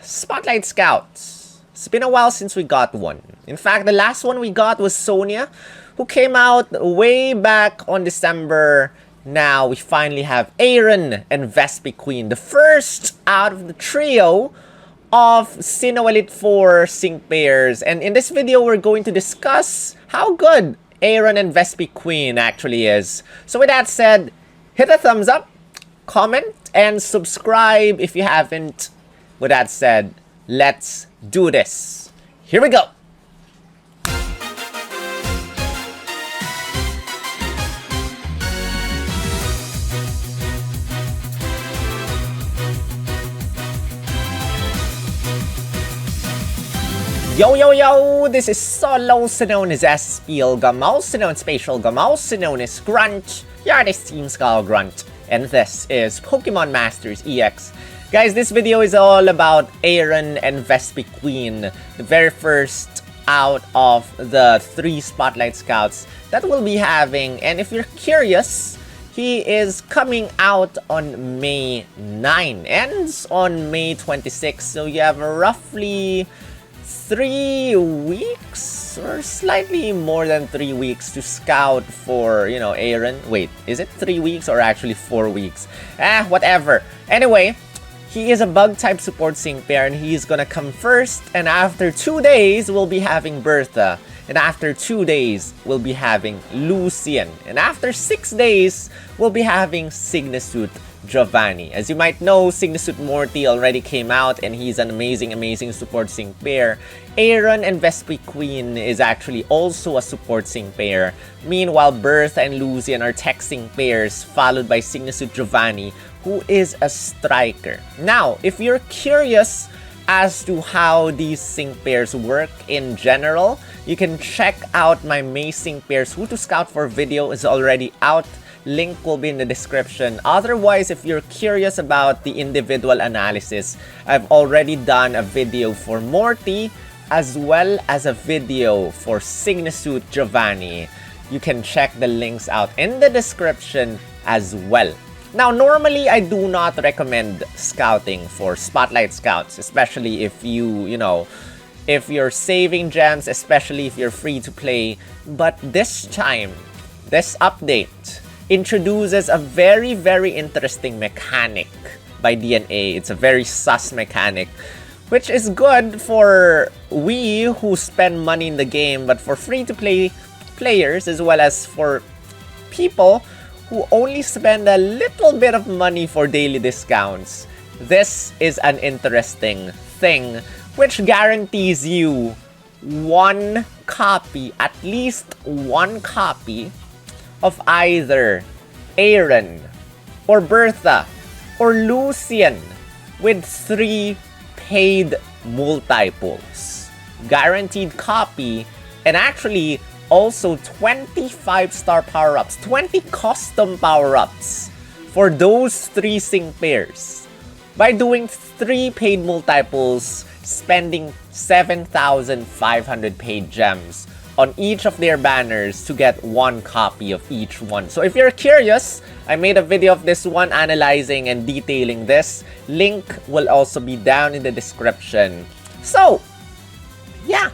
Spotlight Scouts. It's been a while since we got one. In fact, the last one we got was Sonia, who came out way back on December. Now we finally have Aaron and Vespiquen, the first out of the trio of Sinnoh Elite 4 sync pairs. And in this video, we're going to discuss how good Aaron and Vespiquen actually is. So with that said, hit a thumbs up, comment, and subscribe if you haven't. With that said, let's do this. Here we go. Yo, this is Solo, also known as SPL also known as Spatial also known as Grunt. Yeah, this Team Skull Grunt. And this is Pokemon Masters EX. Guys, this video is all about Aaron and Vespiquen, the very first out of the 3 Spotlight Scouts that we'll be having. And if you're curious, he is coming out on May 9, ends on May 26. So you have roughly 3 weeks or slightly more than 3 weeks to scout for, Aaron. Wait, is it 3 weeks or actually 4 weeks? Whatever. Anyway, he is a bug type support sync pair and he's gonna come first, and after 2 days we'll be having Bertha, and after 2 days we'll be having Lucian, and after 6 days we'll be having SYGNA suit Giovanni. As you might know, SYGNA suit Morty already came out and he's an amazing support sync pair. Aaron and Vespiquen is actually also a support sync pair. Meanwhile, Bertha and Lucian are tech sync pairs, followed by SYGNA suit Giovanni, who is a striker. Now, if you're curious as to how these sync pairs work in general, you can check out my May sync pairs who to scout for video. Is already out. Link will be in the description. Otherwise, if you're curious about the individual analysis, I've already done a video for Morty as well as a video for SYGNA suit Giovanni. You can check the links out in the description as well. Now, normally I do not recommend scouting for Spotlight Scouts, especially if if you're saving gems, especially if you're free to play. But this time, this update introduces a very interesting mechanic by DNA. It's a very sus mechanic, which is good for we who spend money in the game, but for free-to-play players as well as for people who only spend a little bit of money for daily discounts. This is an interesting thing which guarantees you one copy, at least one copy of either Aaron or Bertha or Lucian with 3 paid multiples. Guaranteed copy, and actually also 25 star power-ups, 20 custom power-ups for those 3 sync pairs by doing 3 paid multiples, spending 7,500 paid gems on each of their banners to get 1 copy of each one. So if you're curious, I made a video of this one analyzing and detailing this. Link will also be down in the description. So, yeah,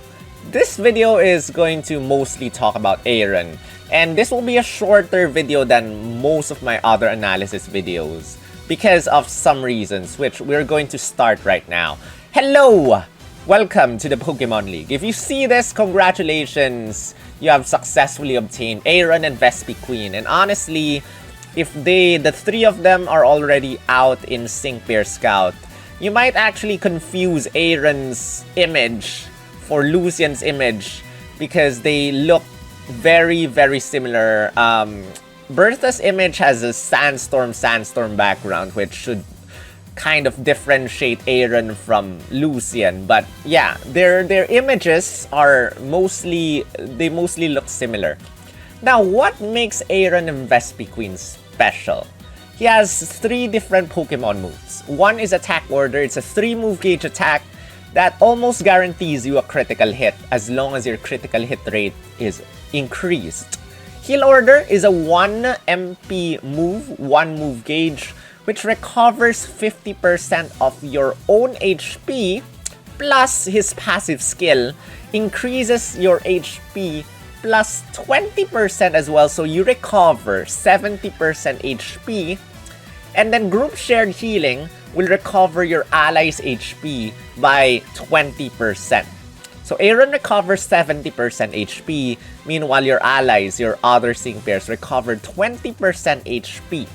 this video is going to mostly talk about Aaron. And this will be a shorter video than most of my other analysis videos because of some reasons, which we're going to start right now. Hello! Welcome to the Pokemon League. If you see this, congratulations! You have successfully obtained Aaron and Vespiquen. And honestly, if the 3 of them are already out in Sync Pair Scout, you might actually confuse Aaron's image for Lucian's image because they look very similar. Bertha's image has a sandstorm background, which should kind of differentiate Aaron from Lucian, but yeah, their images are mostly look similar. Now, what makes Aaron and Vespiquen special? He has 3 different Pokemon moves. One is Attack Order. It's a 3-move gauge attack that almost guarantees you a critical hit as long as your critical hit rate is increased. Heal Order is a 1 MP move, 1 move gauge, which recovers 50% of your own HP, plus his passive skill increases your HP plus 20% as well, so you recover 70% HP. And then group shared healing will recover your allies' HP by 20%. So Aaron recovers 70% HP, meanwhile your allies, your other sync pairs, recover 20% HP.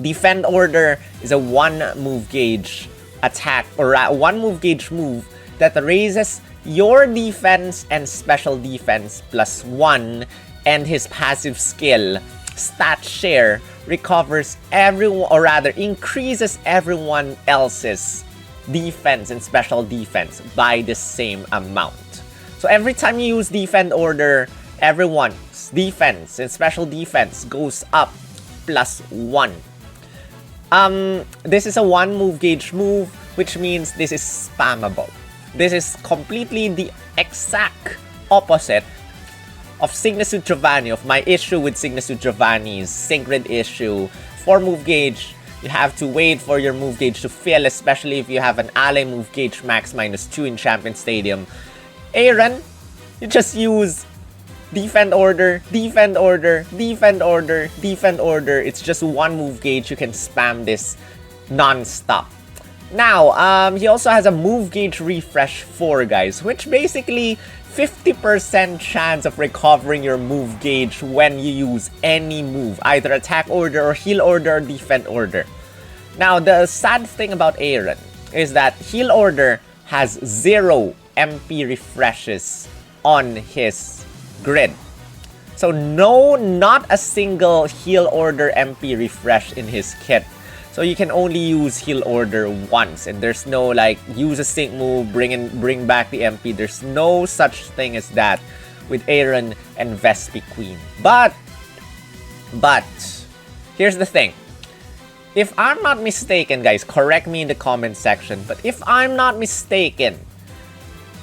Defend Order is a 1 move gauge attack, or a 1 move gauge move that raises your defense and special defense plus 1, and his passive skill, Stat Share, recovers everyone, or rather increases everyone else's defense and special defense by the same amount. So every time you use Defend Order, everyone's defense and special defense goes up plus 1. This is a 1 move gauge move, which means this is spammable. This is completely the exact opposite of SYGNA Suit Giovanni, of my issue with SYGNA Suit Giovanni's synchroned issue. For move gauge, you have to wait for your move gauge to fill, especially if you have an ally move gauge max -2 in Champion Stadium. Aaron, you just use Defend Order, Defend Order, Defend Order, Defend Order. It's just 1 move gauge. You can spam this non-stop. Now, he also has a move gauge refresh 4, guys, which basically 50% chance of recovering your move gauge when you use any move, either attack order or heal order or defend order. Now, the sad thing about Aaron is that heal order has 0 MP refreshes on his grid. So no, not a single heal order MP refresh in his kit. So you can only use heal order once, and there's no like use a sync move, bring back the MP. There's no such thing as that with Aaron and Vespiquen. But here's the thing. If I'm not mistaken, guys, correct me in the comment section, but if I'm not mistaken,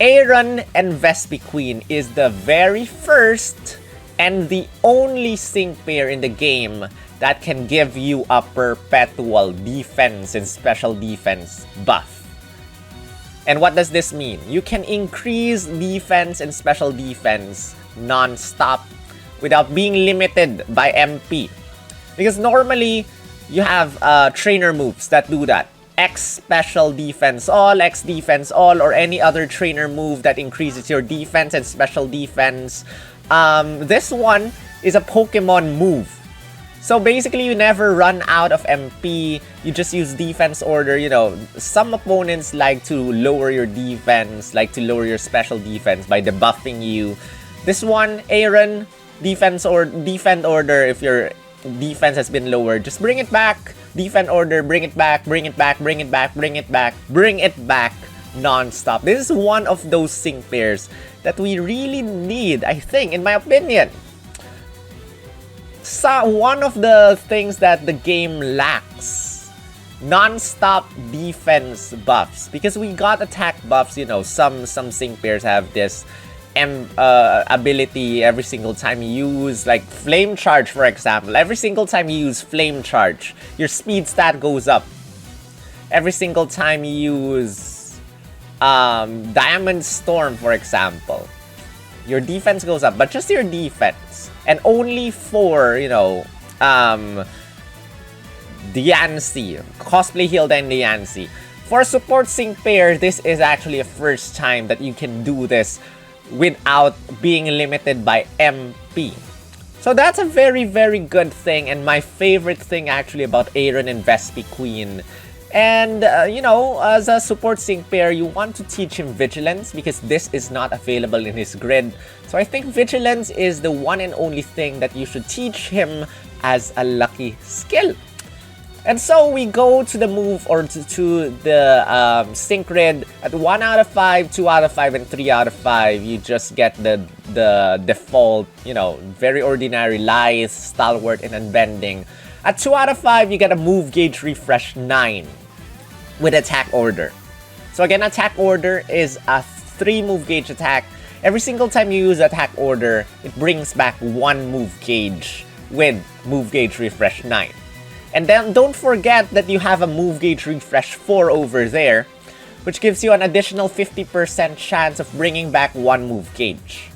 Aaron and Vespiquen is the very first and the only sync pair in the game that can give you a perpetual defense and special defense buff. And what does this mean? You can increase defense and special defense non-stop without being limited by MP. Because normally, you have trainer moves that do that. X special defense all, X defense all, or any other trainer move that increases your defense and special defense. This one is a Pokemon move. So basically, you never run out of MP. You just use defense order. You know, some opponents like to lower your defense, like to lower your special defense by debuffing you. This one, Aaron, defense or defend order. If your defense has been lowered, just bring it back. Defend order, bring it back, bring it back, bring it back, bring it back, bring it back non-stop. This is one of those sync pairs that we really need, I think, in my opinion. So one of the things that the game lacks, non-stop defense buffs, because we got attack buffs. You know, some sync pairs have this ability every single time you use, like Flame Charge, for example. Every single time you use Flame Charge, your speed stat goes up. Every single time you use Diamond Storm, for example, your defense goes up, but just your defense. And only for, you know, Diancie, Cosplay Healed and Diancie. For support sync pair, this is actually a first time that you can do this without being limited by MP. So that's a very, very good thing, and my favorite thing actually about Aaron and Vespiquen. And, you know, as a support sync pair, you want to teach him Vigilance because this is not available in his grid. So I think Vigilance is the one and only thing that you should teach him as a lucky skill. And so we go to the move, or to the sync grid at 1 out of 5, 2 out of 5, and 3 out of 5. You just get the default, you know, very ordinary Lithe, Stalwart, and Unbending. At 2 out of 5, you get a move gauge refresh 9 with attack order. So again, attack order is a 3 move gauge attack. Every single time you use attack order, it brings back 1 move gauge with move gauge refresh 9. And then don't forget that you have a move gauge refresh 4 over there, which gives you an additional 50% chance of bringing back 1 move gauge.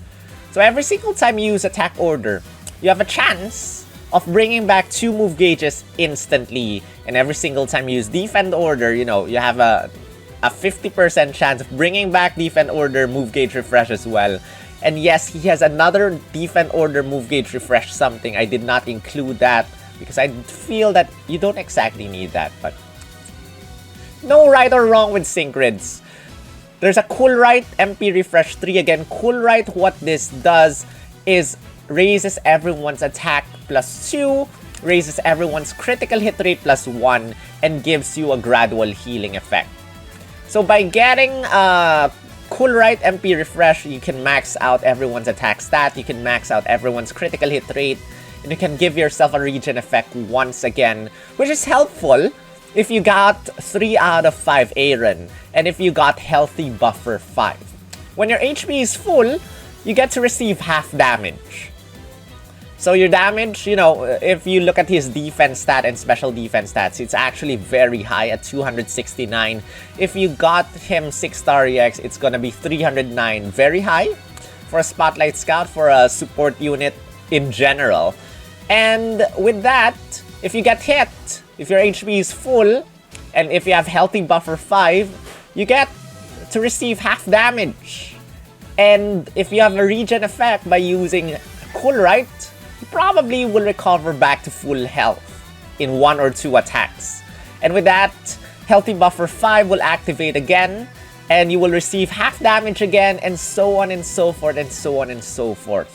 So every single time you use attack order, you have a chance of bringing back 2 move gauges instantly. And every single time you use defend order, you know, you have a 50% chance of bringing back defend order move gauge refresh as well. And yes, he has another defend order move gauge refresh something. I did not include that because I feel that you don't exactly need that, but no right or wrong with sync grids. There's a Cool Right MP refresh 3 again. Cool Right, what this does is raises everyone's attack +2, raises everyone's critical hit rate +1, and gives you a gradual healing effect. So by getting Cool Right MP refresh, you can max out everyone's attack stat, you can max out everyone's critical hit rate, and you can give yourself a regen effect once again, which is helpful if you got 3 out of 5 Aaron, and if you got Healthy Buffer 5. When your HP is full, you get to receive half damage. So your damage, you know, if you look at his defense stat and special defense stats, it's actually very high at 269. If you got him 6-star EX, it's gonna be 309. Very high for a Spotlight Scout, for a support unit in general. And with that, if you get hit, if your HP is full, and if you have Healthy Buffer 5, you get to receive half damage. And if you have a regen effect by using Cool Right, you probably will recover back to full health in 1 or 2 attacks. And with that, Healthy Buffer 5 will activate again, and you will receive half damage again, and so on and so forth, and so on and so forth.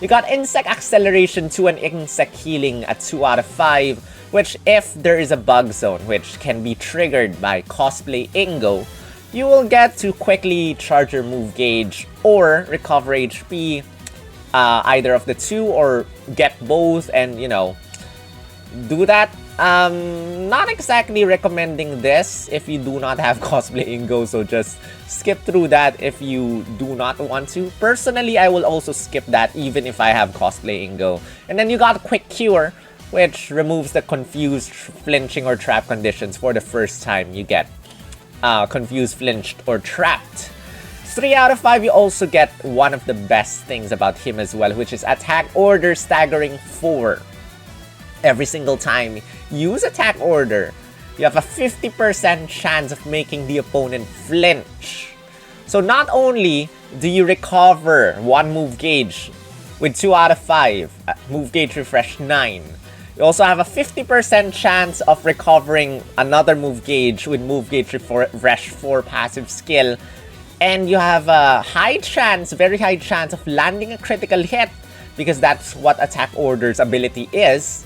You got Insect Acceleration 2 and Insect Healing at 2 out of 5, which if there is a bug zone, which can be triggered by Cosplay Ingo, you will get to quickly charge your move gauge or recover HP, either of the 2, or get both and, you know, do that. Not exactly recommending this if you do not have Cosplay Ingo, so just skip through that if you do not want to. Personally, I will also skip that even if I have Cosplay Ingo. And then you got Quick Cure, which removes the confused, flinching, or trap conditions for the first time you get confused, flinched, or trapped. 3 out of 5, you also get one of the best things about him as well, which is Attack Order Staggering 4. Every single time you use Attack Order, you have a 50% chance of making the opponent flinch. So not only do you recover 1 move gauge with 2 out of 5, move gauge refresh 9, you also have a 50% chance of recovering another move gauge with move gauge refresh 4 passive skill, and you have a high chance, very high chance of landing a critical hit, because that's what Attack Order's ability is.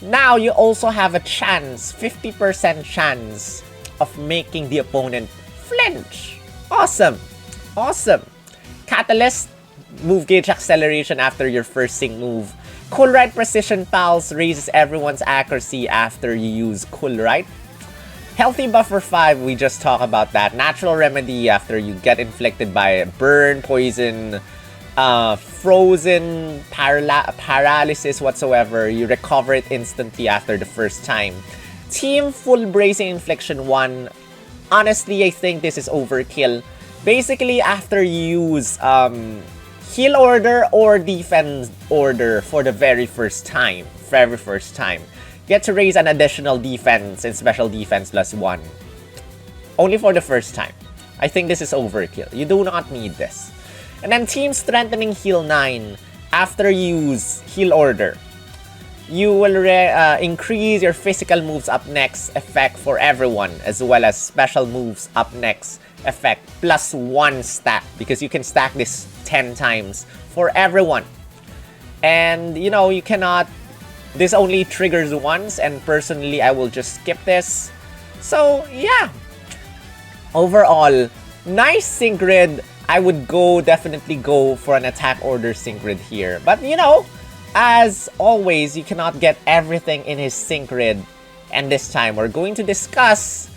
Now you also have a chance, 50% chance of making the opponent flinch. Awesome! Awesome! Catalyst, move gauge acceleration after your first sync move. Cool Right Precision Pulse raises everyone's accuracy after you use Cool Right. Healthy Buffer 5, we just talked about that. Natural Remedy after you get inflicted by burn, poison, frozen, paralysis whatsoever. You recover it instantly after the first time. Team Full Bracing Infliction 1. Honestly, I think this is overkill. Basically, after you use Heal Order or Defense Order for the very first time, get to raise an additional defense and special defense +1. Only for the first time. I think this is overkill. You do not need this. And then Team Strengthening Heal 9. After you use Heal Order, you will increase your physical moves up next effect for everyone, as well as special moves up next effect +1 stack, because you can stack this 10 times for everyone. And you know, you cannot, this only triggers once, and personally I will just skip this. So yeah, overall, nice sync grid. I would definitely go for an Attack Order sync grid here. But you know, as always, you cannot get everything in his sync grid. And this time, we're going to discuss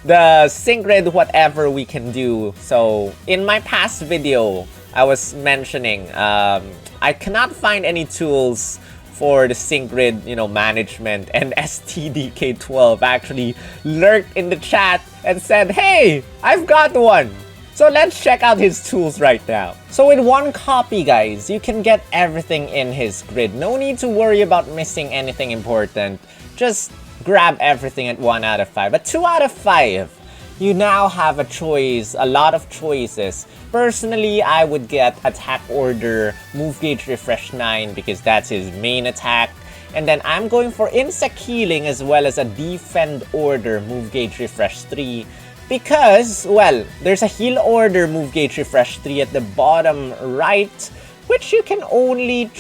the sync grid, whatever we can do. So, in my past video, I was mentioning, I cannot find any tools for the sync grid, management, and STDK12 actually lurked in the chat and said, hey, I've got one. So let's check out his tools right now. So with one copy, guys, you can get everything in his grid. No need to worry about missing anything important. Just grab everything at 1 out of 5. But 2 out of 5, you now have a lot of choices. Personally, I would get attack order, move gauge refresh 9 because that's his main attack. And then I'm going for insect healing as well as a defend order, move gauge refresh 3. Because, well, there's a heal order, move gauge refresh 3 at the bottom right, which you can only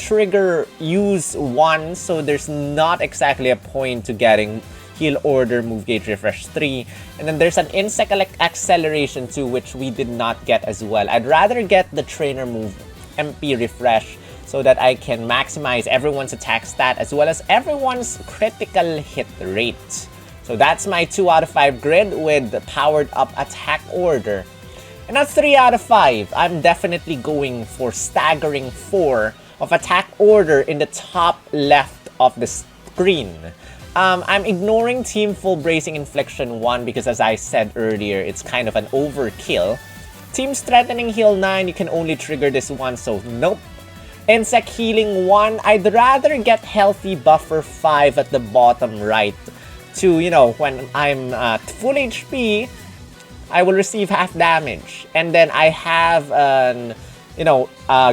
use once, so there's not exactly a point to getting heal order, move gauge refresh 3. And then there's an insect acceleration 2, which we did not get as well. I'd rather get the trainer move MP refresh so that I can maximize everyone's attack stat as well as everyone's critical hit rate. So that's my 2 out of 5 grid with powered up attack order. And at 3 out of 5, I'm definitely going for staggering 4 of attack order in the top left of the screen. I'm ignoring Team Full Bracing Infliction 1 because, as I said earlier, it's kind of an overkill. Team Strengthening Heal 9, you can only trigger this one, so nope. Insect Healing 1, I'd rather get Healthy Buffer 5 at the bottom right. To, when I'm full HP, I will receive half damage. And then I have an,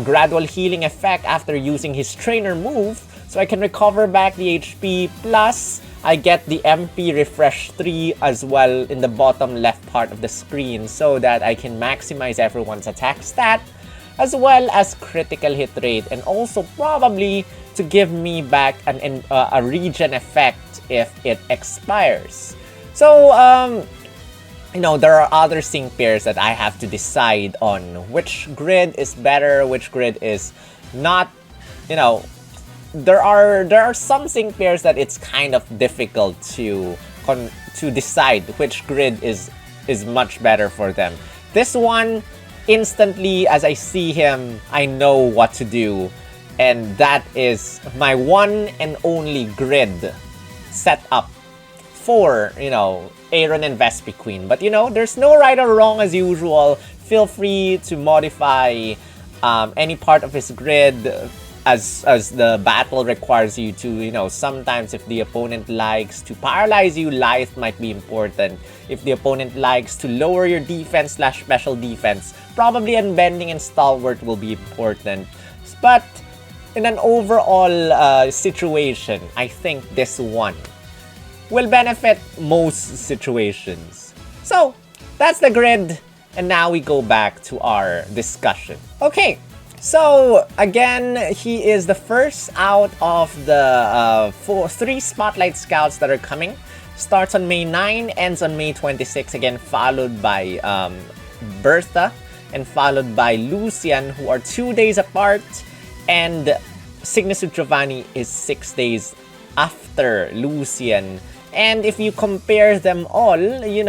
gradual healing effect after using his trainer move. So I can recover back the HP. Plus, I get the MP refresh 3 as well in the bottom left part of the screen so that I can maximize everyone's attack stat as well as critical hit rate. And also probably to give me back a regen effect if it expires. So, there are other sync pairs that I have to decide on which grid is better, which grid is not. There are some sync pairs that it's kind of difficult to decide which grid is much better for them. This one, instantly as I see him, I know what to do, and that is my one and only grid set up for, Aaron and Vespiquen. But, there's no right or wrong as usual. Feel free to modify any part of his grid as the battle requires you to. Sometimes if the opponent likes to paralyze you, Lithe might be important. If the opponent likes to lower your defense / special defense, probably Unbending and Stalwart will be important. But in an overall situation, I think this one will benefit most situations. So, that's the grid, and now we go back to our discussion. Okay, so again, he is the first out of the 3 Spotlight Scouts that are coming. Starts on May 9, ends on May 26, again followed by BERTHA and followed by LUCIAN, who are 2 days apart, and SYGNA Giovanni is 6 days after LUCIAN. And if you compare them all, he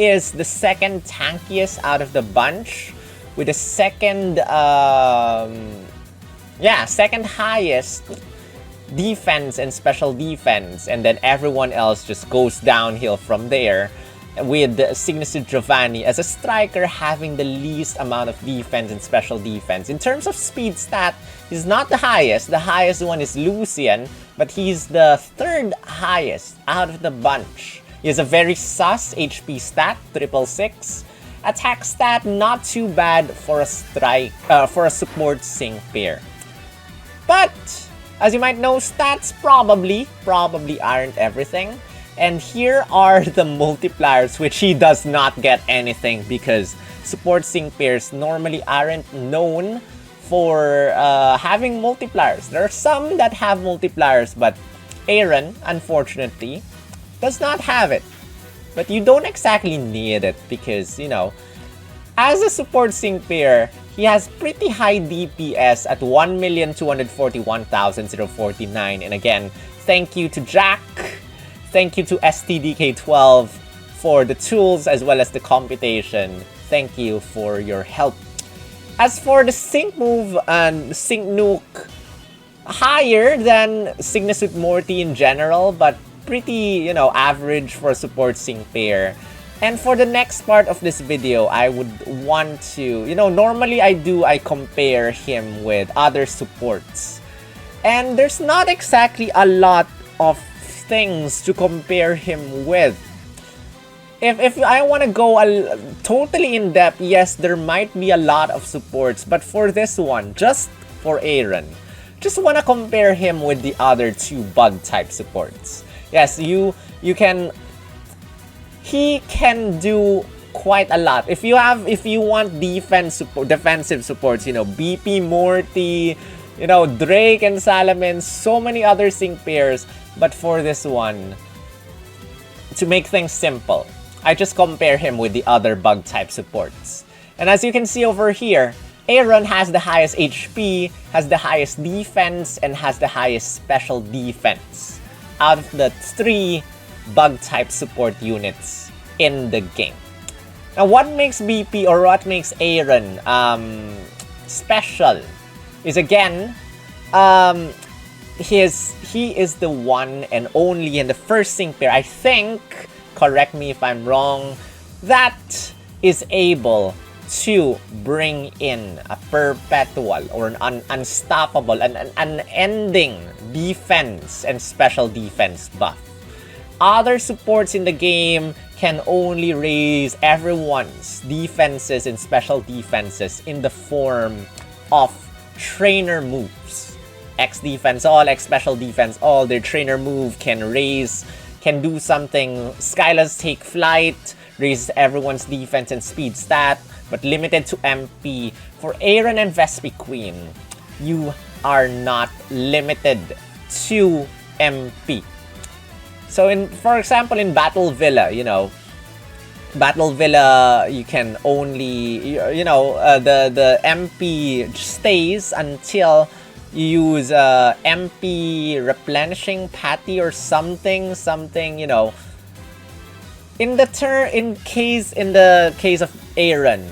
is the second tankiest out of the bunch with the second highest defense and special defense, and then everyone else just goes downhill from there, with SYGNA Giovanni as a striker having the least amount of defense and special defense. In terms of speed stat, he's not the highest. The highest one is LUCIAN, but he's the 3rd highest out of the bunch. He has a very sus HP stat, 666. Attack stat, not too bad for a support sync pair. But as you might know, stats probably aren't everything. And here are the multipliers, which he does not get anything because support sync pairs normally aren't known for having multipliers. There are some that have multipliers, but Aaron, unfortunately, does not have it. But you don't exactly need it because, as a support sync pair, he has pretty high DPS at 1,241,049. And again, thank you to Jack. Thank you to STDK12 for the tools as well as the computation. Thank you for your help. As for the sync move and sync nuke, higher than SYGNA Suit Morty in general, but pretty, you know, average for a support sync pair. And for the next part of this video, I would want to, you know, normally I compare him with other supports. And there's not exactly a lot of things to compare him with. If I want to go totally in depth, yes, there might be a lot of supports, but for this one, just for Aaron, just want to compare him with the other two bug type supports. Yes, you can. He can do quite a lot. If you want defensive supports, you know, BP, Morty, you know, Drake and Salamin, so many other sync pairs. But for this one, to make things simple, I just compare him with the other bug type supports. And as you can see over here, Aaron has the highest HP, has the highest defense, and has the highest special defense out of the 3 bug type support units in the game. Now, what makes BP or what makes Aaron special is, again, he is the one and only and the first sync pair, I think, correct me if I'm wrong, that is able to bring in a perpetual or an unstoppable, an unending defense and special defense buff. Other supports in the game can only raise everyone's defenses and special defenses in the form of trainer moves. X defense all, X special defense all, their trainer move can do something. Skyla's Take Flight raises everyone's defense and speed stat, but limited to MP. For Aaron and Vespiquen, you are not limited to MP. So for example, in Battle Villa, you know, Battle Villa, you can only, you know, the MP stays until you use MP replenishing patty or something, you know. In the case of Aaron,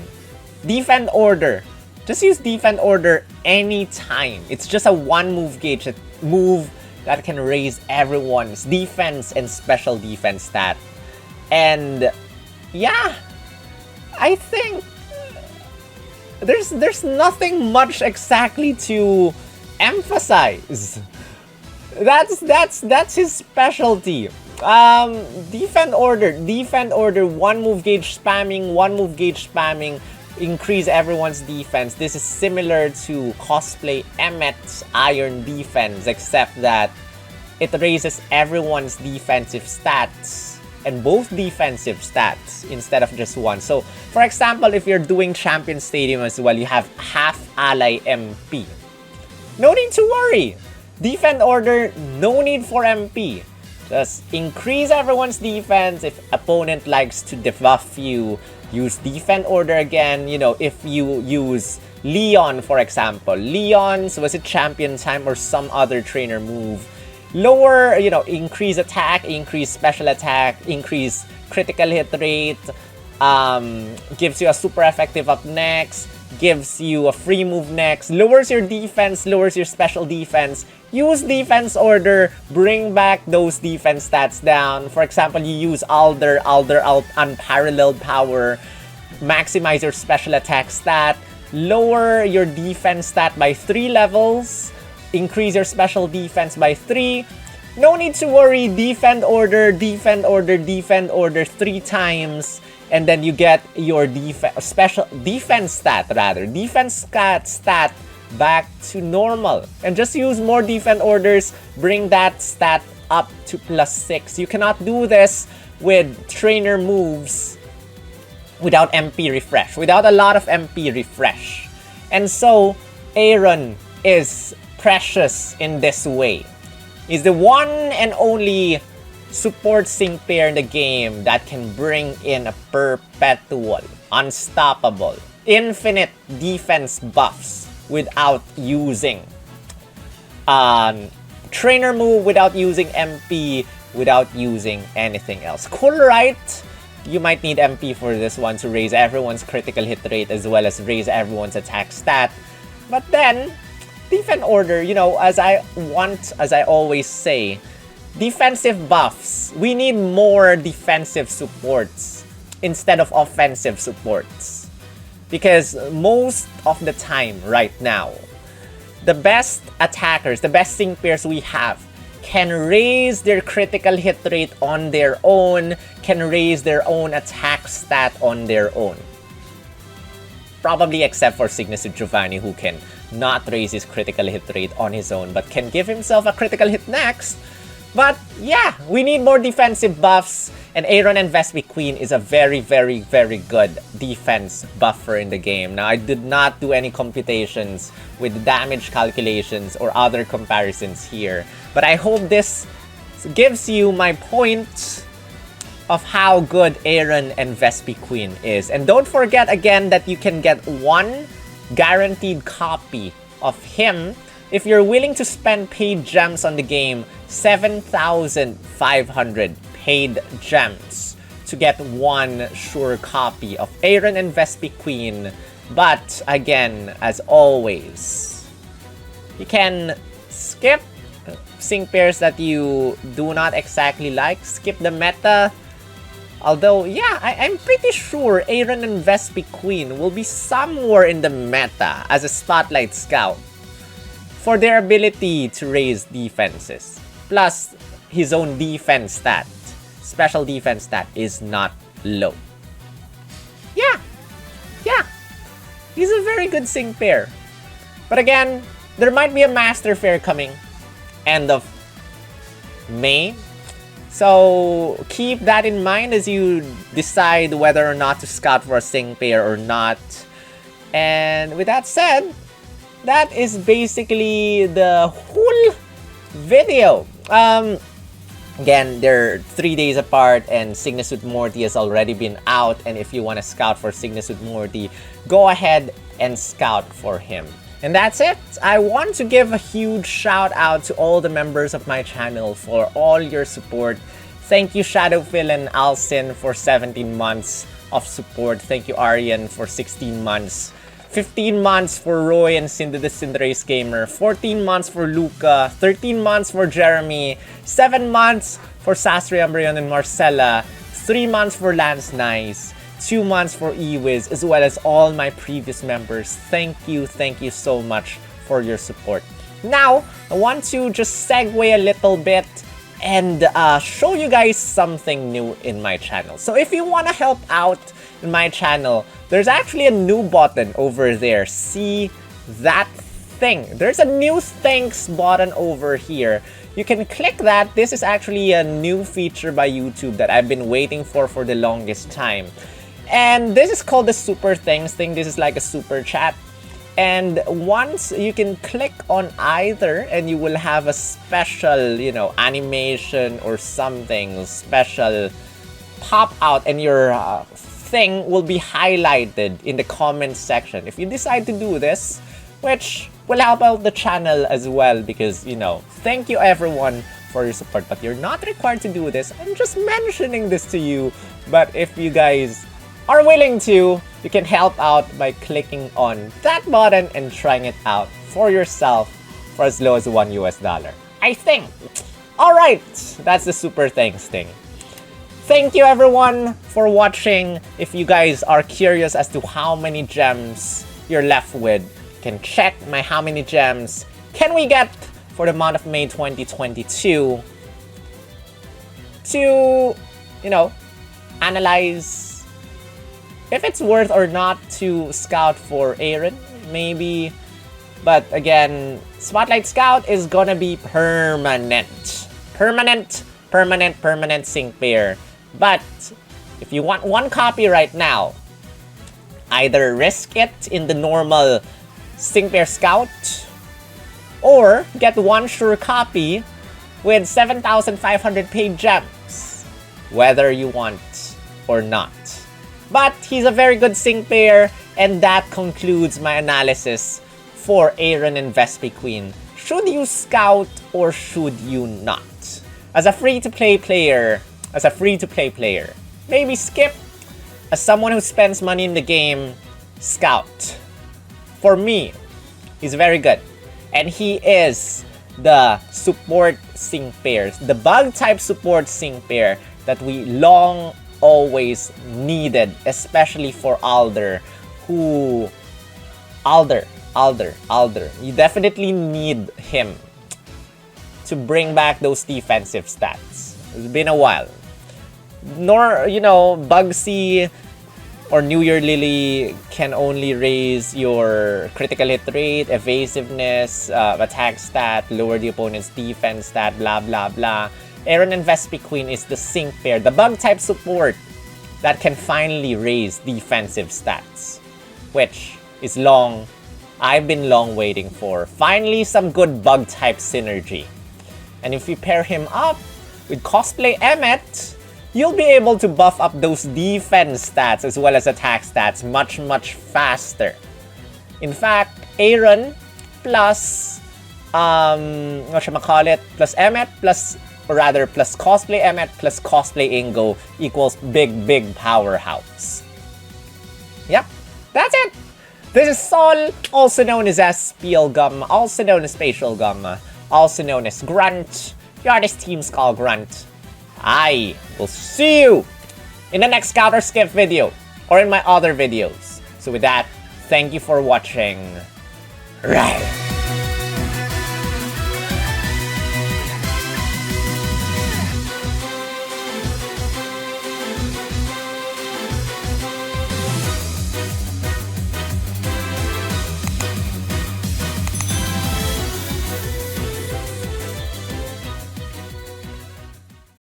defend order. Just use defend order anytime. It's just a 1 move gauge move that can raise everyone's defense and special defense stat. And yeah, I think there's nothing much exactly to emphasize. That's his specialty. Defend order, 1 move gauge spamming, increase everyone's defense. This is similar to cosplay Emmet's Iron Defense, except that it raises everyone's defensive stats and both defensive stats instead of just one. So, for example, if you're doing Champion Stadium as well, you have half ally MP. No need to worry. Defend order, no need for MP. Just increase everyone's defense. If opponent likes to debuff you, use defend order again. You know, if you use Leon, for example, Leon's, was it champion time or some other trainer move, lower, you know, increase attack, increase special attack, increase critical hit rate, gives you a super effective up next, gives you a free move next, lowers your defense, lowers your special defense. Use defense order, bring back those defense stats down. For example, you use Alder unparalleled power, maximize your special attack stat, lower your defense stat by 3 levels, increase your special defense by 3. No need to worry, defend order 3 times, and then you get your special defense stat back to normal. And just use more defend orders, bring that stat up to +6. You cannot do this with trainer moves without MP refresh, without a lot of MP refresh. And so Aaron is precious in this way. He's the one and only support sync pair in the game that can bring in a perpetual, unstoppable, infinite defense buffs without using trainer move, without using MP, without using anything else. Cool, right? You might need MP for this one to raise everyone's critical hit rate as well as raise everyone's attack stat. But then, defense order, you know, as I always say, defensive buffs. We need more defensive supports instead of offensive supports. Because most of the time right now, the best attackers, the best sync pairs we have can raise their critical hit rate on their own, can raise their own attack stat on their own. Probably except for SYGNA Giovanni, who can not raise his critical hit rate on his own, but can give himself a critical hit next. But yeah, we need more defensive buffs, and Aaron and Vespiquen is a very, very, very good defense buffer in the game. Now, I did not do any computations with damage calculations or other comparisons here, but I hope this gives you my point of how good Aaron and Vespiquen is. And don't forget again that you can get one guaranteed copy of him if you're willing to spend paid gems on the game, 7,500 paid gems to get one sure copy of Aaron and Vespiquen. But again, as always, you can skip sync pairs that you do not exactly like, skip the meta. Although, yeah, I'm pretty sure Aaron and Vespiquen will be somewhere in the meta as a Spotlight Scout for their ability to raise defenses. Plus, his own defense stat, special defense stat, is not low. Yeah, he's a very good sync pair. But again, there might be a Master Fair coming end of May. So keep that in mind as you decide whether or not to scout for a sync pair or not. And with that said, that is basically the whole video. Again, they're 3 days apart and SYGNA Morty has already been out. And if you want to scout for SYGNA Morty, go ahead and scout for him. And that's it. I want to give a huge shout out to all the members of my channel for all your support. Thank you Shadowphil and Alcin for 17 months of support. Thank you Arian for 16 months. 15 months for Roy and Cindy the Cinderace Gamer. 14 months for Luca. 13 months for Jeremy. 7 months for Sastre Ambrion and Marcella. 3 months for Lance Nice. 2 months for Ewiz, as well as all my previous members. Thank you so much for your support. Now, I want to just segue a little bit and show you guys something new in my channel. So if you want to help out in my channel, there's actually a new button over there. See that thing? There's a new thanks button over here. You can click that. This is actually a new feature by YouTube that I've been waiting for the longest time. And this is called the super thanks thing. This is like a super chat. And once you can click on either and you will have a special, you know, animation or something special pop out and your thing will be highlighted in the comments section. If you decide to do this, which will help out the channel as well because, you know, thank you everyone for your support. But you're not required to do this. I'm just mentioning this to you. But if you guys are willing to, you can help out by clicking on that button and trying it out for yourself for as low as $1 US, I think. Alright, that's the super thanks thing. Thank you everyone for watching. If you guys are curious as to how many gems you're left with, you can check my how many gems can we get for the month of May 2022 to, you know, analyze if it's worth or not to scout for Aaron, maybe. But again, Spotlight Scout is gonna be permanent. Permanent sync pair. But if you want one copy right now, either risk it in the normal sync pair scout or get one sure copy with 7,500 paid gems, whether you want or not. But he's a very good sync pair, and that concludes my analysis for Aaron and Vespiquen. Should you scout or should you not? As a free-to-play player, maybe skip. As someone who spends money in the game, scout. For me, he's very good. And he is the support sync pair, the bug type support sync pair that we long always needed, especially for Alder, who Alder. You definitely need him to bring back those defensive stats. It's been a while. Nor, you know, Bugsy or New Year Lily can only raise your critical hit rate, evasiveness, attack stat, lower the opponent's defense stat, blah blah blah. Aaron and Vespiquen is the sync pair, the bug type support that can finally raise defensive stats, which is I've been long waiting for. Finally, some good bug type synergy. And if you pair him up with Cosplay Emmet, you'll be able to buff up those defense stats as well as attack stats much faster. In fact, Aaron plus plus Emmet plus Cosplay Emmet plus Cosplay Ingo equals big powerhouse. Yep, that's it. This is Sol, also known as Spielgum, also known as Spatial Gum, also known as Grunt. You're this team's called Grunt. I will see you in the next counter skip video or in my other videos. So with that, thank you for watching. Right.